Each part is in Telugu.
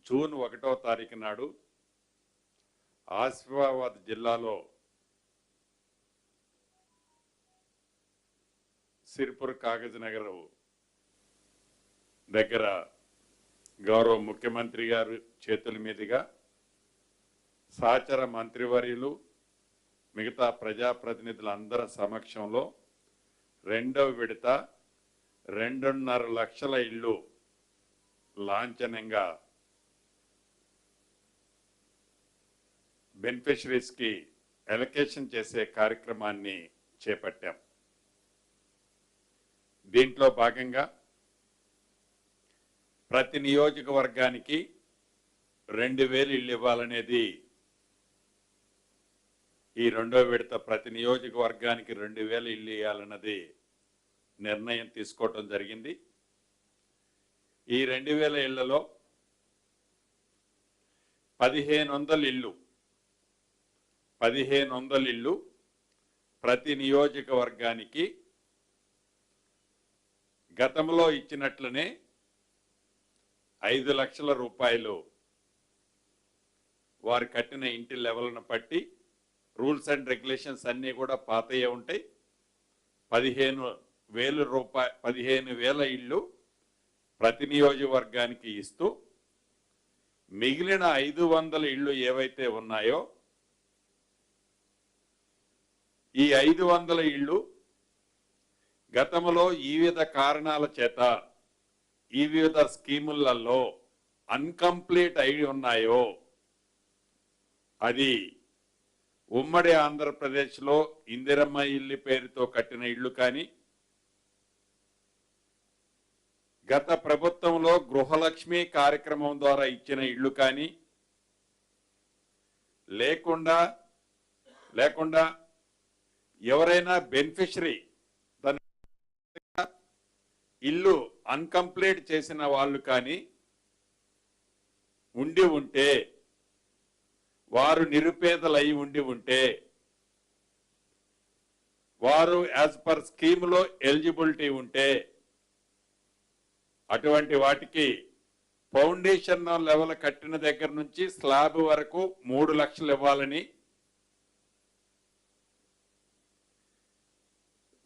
జూన్ 1వ తారీఖు నాడు ఆసిఫాబాద్ జిల్లాలో సిరిపుర్ కాగజ్ నగర్ దగ్గర గౌరవ ముఖ్యమంత్రి గారు చేతుల మీదుగా సహచర మంత్రివర్యులు మిగతా ప్రజాప్రతినిధులందరి సమక్షంలో రెండవ విడత 2.5 లక్షల ఇళ్ళు లాంఛనంగా బెనిఫిషరీస్ కి అలొకేషన్ చేసే కార్యక్రమాన్ని చేపట్టాం. దీంట్లో భాగంగా ప్రతి నియోజకవర్గానికి 2000 ఇళ్ళు ఇవ్వాలనేది ఈ రెండో విడత. ప్రతి నియోజకవర్గానికి 2000 ఇళ్ళు ఇవ్వాలన్నది నిర్ణయం తీసుకోవటం జరిగింది. ఈ 2000 ఇళ్లలో 1500 ఇళ్ళు ప్రతి నియోజకవర్గానికి గతంలో ఇచ్చినట్లనే 5 లక్షల రూపాయలు వారు కట్టిన ఇంటి లెవెల్ను బట్టి రూల్స్ అండ్ రెగ్యులేషన్స్ అన్నీ కూడా పాతయ్యే ఉంటాయి. 15,000 ఇళ్ళు ప్రతి నియోజకవర్గానికి ఇస్తూ మిగిలిన 500 ఇళ్ళు ఏవైతే ఉన్నాయో ఈ 500 ఇళ్ళు గతంలో ఈ వివిధ కారణాల చేత ఈ వివిధ స్కీములలో అన్కంప్లీట్ అయి ఉన్నాయో, అది ఉమ్మడి ఆంధ్రప్రదేశ్లో ఇందిరమ్మ ఇల్లు పేరుతో కట్టిన ఇళ్ళు కానీ, గత ప్రభుత్వంలో గృహలక్ష్మి కార్యక్రమం ద్వారా ఇచ్చిన ఇళ్ళు కానీ, లేకుండా ఎవరైనా బెనిఫిషరీ తన ఇల్లు అన్కంప్లీట్ చేసిన వాళ్ళు కానీ ఉండి ఉంటే, వారు నిరుపేదలు అయి ఉంటే, వారు యాజ్ పర్ స్కీమ్లో ఎలిజిబిలిటీ ఉంటే అటువంటి వాటికి ఫౌండేషన్ లెవెల్ కట్టిన దగ్గర నుంచి స్లాబ్ వరకు 3 లక్షలు ఇవ్వాలని,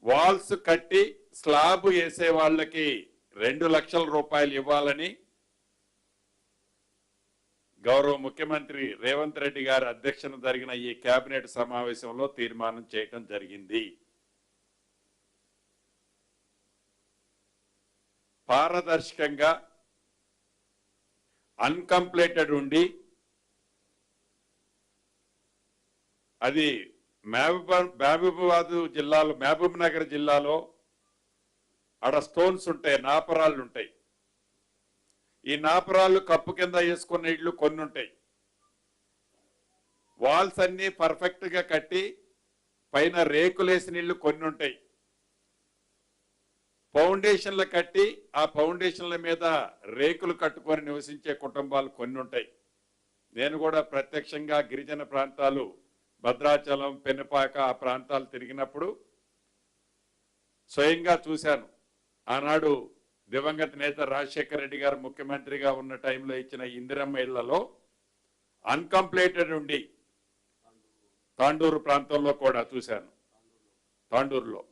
వాల్స్ కట్టి స్లాబ్ వేసే వాళ్ళకి 2 లక్షల రూపాయలు ఇవ్వాలని గౌరవ ముఖ్యమంత్రి రేవంత్ రెడ్డి గారి అధ్యక్షతన జరిగిన ఈ కేబినెట్ సమావేశంలో తీర్మానం చేయడం జరిగింది. పారదర్శకంగా అన్కంప్లీటెడ్ ఉండి అది మహబూబ్ నగర్ జిల్లాలో ఆడ స్టోన్స్ ఉంటాయి, నాపరాళ్ళు ఉంటాయి. ఈ నాపరాళ్ళు కప్పు కింద వేసుకున్న ఇళ్ళు కొన్ని ఉంటాయి. వాల్స్ అన్ని పర్ఫెక్ట్ గా కట్టి పైన రేకులేసిన ఇళ్ళు కొన్ని ఉంటాయి. ఫౌండేషన్లు కట్టి ఆ ఫౌండేషన్ల మీద రేకులు కట్టుకొని నివసించే కుటుంబాలు కొన్ని ఉంటాయి. నేను కూడా ప్రత్యక్షంగా గిరిజన ప్రాంతాలు భద్రాచలం, పెనుపాక ఆ ప్రాంతాలు తిరిగినప్పుడు స్వయంగా చూశాను. ఆనాడు దివంగత నేత రాజశేఖర రెడ్డి గారు ముఖ్యమంత్రిగా ఉన్న టైంలో ఇచ్చిన ఇందిరమ్మ ఇళ్లలో అన్కంప్లీటెడ్ ఉండి తాండూరు ప్రాంతంలో కూడా చూశాను. తాండూరులో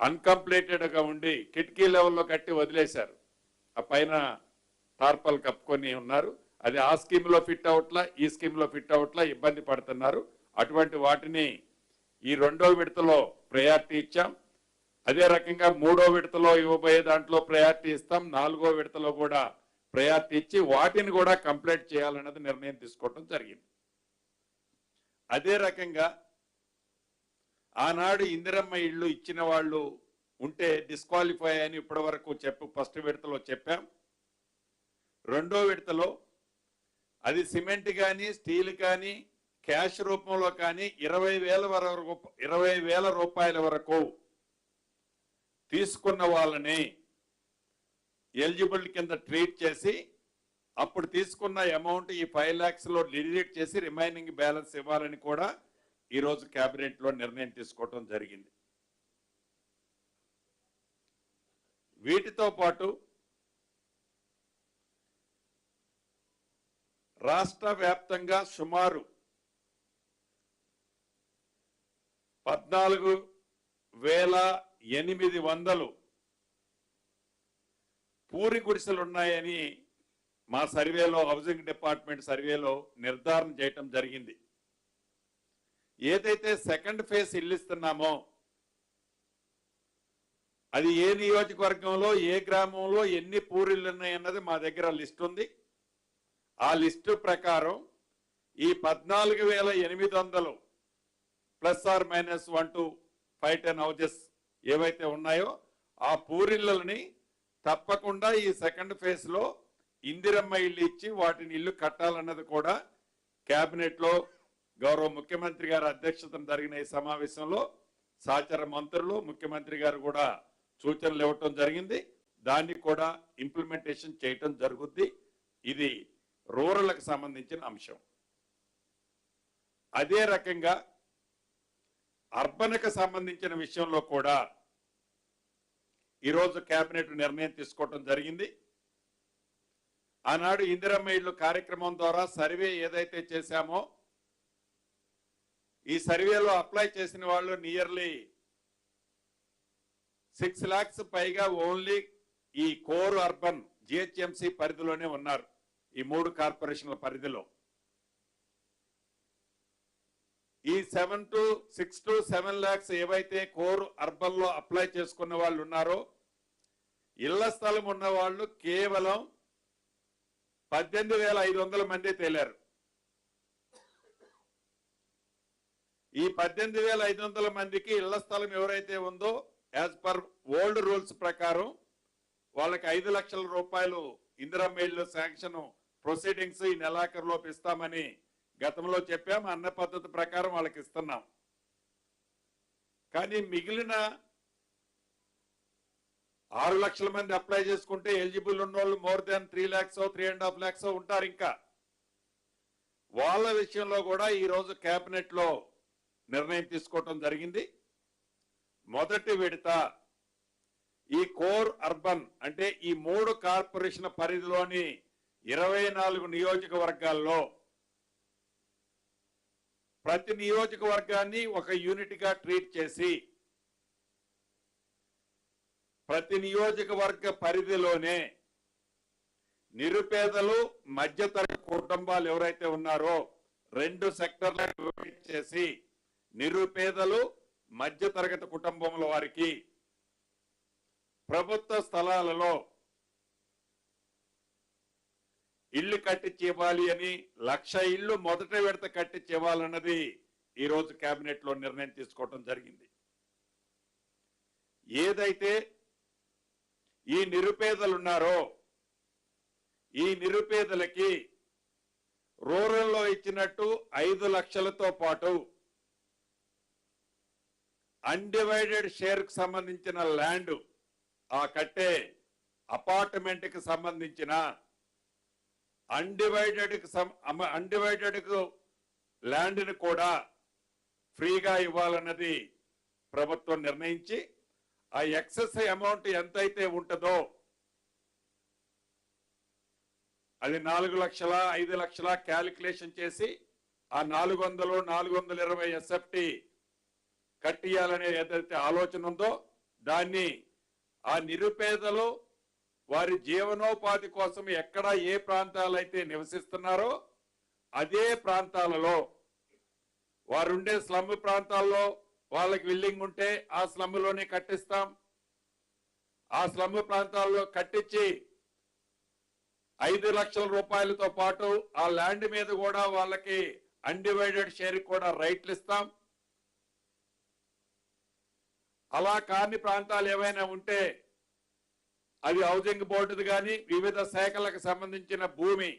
అన్కంప్లీటెడ్ గా ఉండి కిటికీ లెవెల్లో కట్టి వదిలేశారు. ఆ పైన టార్పల్ కప్పుకొని ఉన్నారు. అది ఆ స్కీమ్ లో ఫిట్ అవట్లా, ఈ స్కీమ్ లో ఫిట్ అవట్లా, ఇబ్బంది పడుతున్నారు. అటువంటి వాటిని ఈ రెండో విడతలో ప్రయారిటీ ఇచ్చాం. అదే రకంగా మూడో విడతలో ఇవ్వబోయే దాంట్లో ప్రయారిటీ ఇస్తాం. 4వ విడతలో కూడా ప్రయారిటీ ఇచ్చి వాటిని కూడా కంప్లీట్ చేయాలన్నది నిర్ణయం తీసుకోవడం జరిగింది. అదే రకంగా ఆనాడు ఇందిరమ్మ ఇళ్ళు ఇచ్చిన వాళ్ళు ఉంటే డిస్క్వాలిఫై అని ఇప్పటి వరకు ఫస్ట్ విడతలో చెప్పాం. రెండో విడతలో అది సిమెంట్ కానీ స్టీల్ కానీ క్యాష్ రూపంలో కానీ 20,000 రూపాయల వరకు తీసుకున్న వాళ్ళని ఎలిజిబుల్ కింద ట్రీట్ చేసి అప్పుడు తీసుకున్న అమౌంట్ ఈ 5 lakhs లో డిలీట్ చేసి రిమైనింగ్ బ్యాలెన్స్ ఇవ్వాలని కూడా ఈరోజు కేబినెట్ లో నిర్ణయం తీసుకోవడం జరిగింది. వీటితో పాటు రాష్ట్ర వ్యాప్తంగా సుమారు 14,800 పూరి గుడిసెలు ఉన్నాయని మా సర్వేలో, హౌసింగ్ డిపార్ట్మెంట్ సర్వేలో నిర్ధారణ చేయటం జరిగింది. ఏదైతే సెకండ్ ఫేజ్ ఇల్లు ఇస్తున్నామో అది ఏ నియోజకవర్గంలో, ఏ గ్రామంలో ఎన్ని పూరిళ్ళు ఉన్నాయన్నది మా దగ్గర లిస్ట్ ఉంది. ఆ లిస్టు ప్రకారం ఈ 14,800 ±1 to 5-10 హౌజెస్ ఏవైతే ఉన్నాయో ఆ పూరిళ్ళని తప్పకుండా ఈ సెకండ్ ఫేజ్ లో ఇందిరమ్మ ఇల్లు ఇచ్చి వాటిని ఇల్లు కట్టాలన్నది కూడా కేబినెట్ లో గౌరవ ముఖ్యమంత్రి గారి అధ్యక్షతన జరిగిన ఈ సమావేశంలో సహచర మంత్రులు, ముఖ్యమంత్రి గారు కూడా సూచనలు ఇవ్వటం జరిగింది. దాన్ని కూడా ఇంప్లిమెంటేషన్ చేయటం జరుగుద్ది. ఇది రూరల్కి సంబంధించిన అంశం. అదే రకంగా అర్బన్కి సంబంధించిన విషయంలో కూడా ఈరోజు కేబినెట్ నిర్ణయం తీసుకోవటం జరిగింది. ఆనాడు ఇందిరమ్మ ఇళ్ళు కార్యక్రమం ద్వారా సర్వే ఏదైతే చేశామో ఈ సర్వేలో అప్లై చేసిన వాళ్ళు నియర్లీ 6 lakhs పైగా ఓన్లీ ఈ కోర్ అర్బన్ జిహెచ్ఎంసి పరిధిలోనే ఉన్నారు. ఈ 3 కార్పొరేషన్ల పరిధిలో ఈ 6 to 7 lakhs ఏవైతే కోర్ అర్బన్ లో అప్లై చేసుకున్న వాళ్ళు ఉన్నారో ఇళ్ల స్థలం ఉన్న వాళ్ళు కేవలం 18,500 మంది తేలారు. ఈ 18,500 మందికి ఇళ్ల స్థలం ఎవరైతే ఉందో యాజ్ పర్ ఓల్డ్ రూల్స్ ప్రకారం వాళ్ళకి 5 లక్షల రూపాయలు ఇందిరమ్మ ఇళ్ళు శాంక్షన్ ప్రొసీడింగ్స్ ఈ నెలాఖరులోపు ఇస్తామని గతంలో చెప్పాం. అన్న పద్ధతి ప్రకారం వాళ్ళకి ఇస్తున్నాం. కానీ మిగిలిన 6 లక్షల మంది అప్లై చేసుకుంటే ఎలిజిబుల్ ఉన్న వాళ్ళు మోర్ దాన్ 3 lakhs 3.5 lakhs ఉంటారు. ఇంకా వాళ్ళ విషయంలో కూడా ఈ రోజు కేబినెట్ లో నిర్ణయం తీసుకోవటం జరిగింది. మొదటి విడత ఈ కోర్ అర్బన్ అంటే ఈ 3 కార్పొరేషన్ పరిధిలోని 24 నియోజకవర్గాల్లో ప్రతి నియోజకవర్గాన్ని ఒక యూనిట్ గా ట్రీట్ చేసి ప్రతి నియోజకవర్గ పరిధిలోనే నిరుపేదలు, మధ్యతరగతి కుటుంబాలు ఎవరైతే ఉన్నారో 2 సెక్టర్లకు డివైడ్ చేసి నిరుపేదలు, మధ్యతరగతి కుటుంబముల వారికి ప్రభుత్వ స్థలాలలో ఇల్లు కట్టించి ఇవ్వాలి అని 1,00,000 ఇళ్లు మొదటి విడత కట్టించి ఇవ్వాలన్నది ఈ రోజు కేబినెట్ లో నిర్ణయం తీసుకోవడం జరిగింది. ఏదైతే ఈ నిరుపేదలు ఉన్నారో ఈ నిరుపేదలకి రూరల్లో ఇచ్చినట్టు 5 లక్షలతో పాటు అన్డివైడెడ్ షేర్ కు సంబంధించిన ల్యాండ్, ఆ కట్టే అపార్ట్మెంట్ కి సంబంధించిన అన్డివైడెడ్ కు ల్యాండ్ ని కూడా ఫ్రీగా ఇవ్వాలన్నది ప్రభుత్వం నిర్ణయించి ఆ ఎక్సెస్ అమౌంట్ ఎంతైతే ఉంటుందో అది 4 లక్షల 5 లక్షల క్యాలిక్యులేషన్ చేసి ఆ 400 420 ఎస్ఎఫ్టి కట్టియాలనే ఏదైతే ఆలోచన ఉందో దాన్ని ఆ నిరుపేదలు వారి జీవనోపాధి కోసం ఎక్కడ ఏ ప్రాంతాలైతే నివసిస్తున్నారో అదే ప్రాంతాలలో వారుండే స్లమ్ ప్రాంతాల్లో వాళ్ళకి విల్లింగ్ ఉంటే ఆ స్లమ్లోనే కట్టిస్తాం. ఆ స్లమ్ ప్రాంతాల్లో కట్టించి 5 లక్షల రూపాయలతో పాటు ఆ ల్యాండ్ మీద కూడా వాళ్ళకి అన్డివైడెడ్ షేర్ కూడా రైట్లు ఇస్తాం. అలా కాని ప్రాంతాలు ఏవైనా ఉంటే అది హౌసింగ్ బోర్డుది కానీ వివిధ శాఖలకు సంబంధించిన భూమి,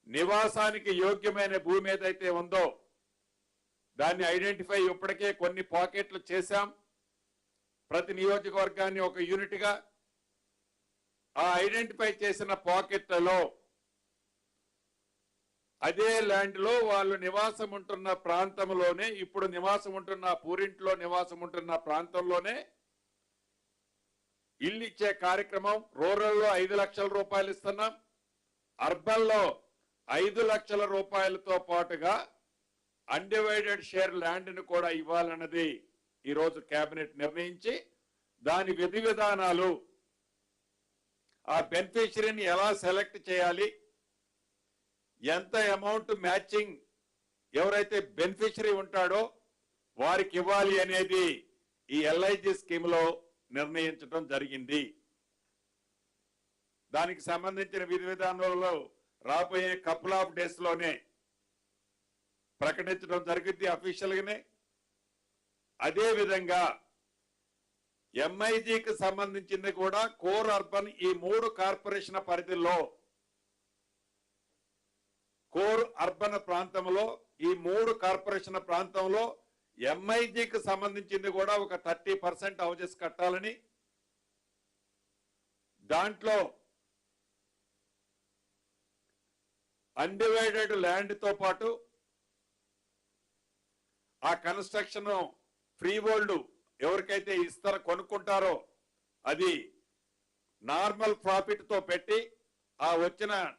నివాసానికి యోగ్యమైన భూమి ఏదైతే ఉందో దాన్ని ఐడెంటిఫై ఇప్పటికే కొన్ని పాకెట్లు చేశాం. ప్రతి నియోజకవర్గాన్ని ఒక యూనిట్ గా ఆ ఐడెంటిఫై చేసిన పాకెట్లలో అదే ల్యాండ్ లో వాళ్ళు నివాసం ఉంటున్న ప్రాంతంలోనే, ఇప్పుడు నివాసం ఉంటున్న పూరింట్లో నివాసం ఉంటున్న ప్రాంతంలోనే ఇల్లు ఇచ్చే కార్యక్రమం. రూరల్ లో 5 లక్షల రూపాయలు ఇస్తున్నాం, అర్బన్ లో 5,00,000 రూపాయలతో పాటుగా అన్డివైడెడ్ షేర్ ల్యాండ్ ను కూడా ఇవ్వాలన్నది ఈరోజు కేబినెట్ నిర్ణయించి దాని విధి విధానాలు, ఆ బెనిఫిషరీని ఎలా సెలెక్ట్ చేయాలి, ఎంత అమౌంట్ మ్యాచింగ్ ఎవరైతే బెనిఫిషరీ ఉంటాడో వారికి ఇవ్వాలి అనేది ఈ ఎల్ఐజి స్కీమ్ లో నిర్ణయించడం జరిగింది. దానికి సంబంధించిన విధి విధానాలలో రాబోయే కపుల్ ఆఫ్ డేస్ లోనే ప్రకటించడం జరిగింది అఫీషియల్ గానే. అదే విధంగా ఎంఐజికి సంబంధించింది కూడా కోర్ అర్బన్ ఈ 3 కార్పొరేషన్ పరిధిలో, కోర్ అర్బన్ ప్రాంతంలో ఈ 3 కార్పొరేషన్ ప్రాంతంలో ఎంఐజికి సంబంధించింది కూడా ఒక 30% హౌజెస్ కట్టాలని, దాంట్లో అన్డివైడెడ్ ల్యాండ్ తో పాటు ఆ కన్స్ట్రక్షన్ ఫ్రీ హోల్డ్ ఎవరికైతే ఇస్తారో కొనుక్కుంటారో అది నార్మల్ ప్రాఫిట్ తో పెట్టి ఆ వచ్చిన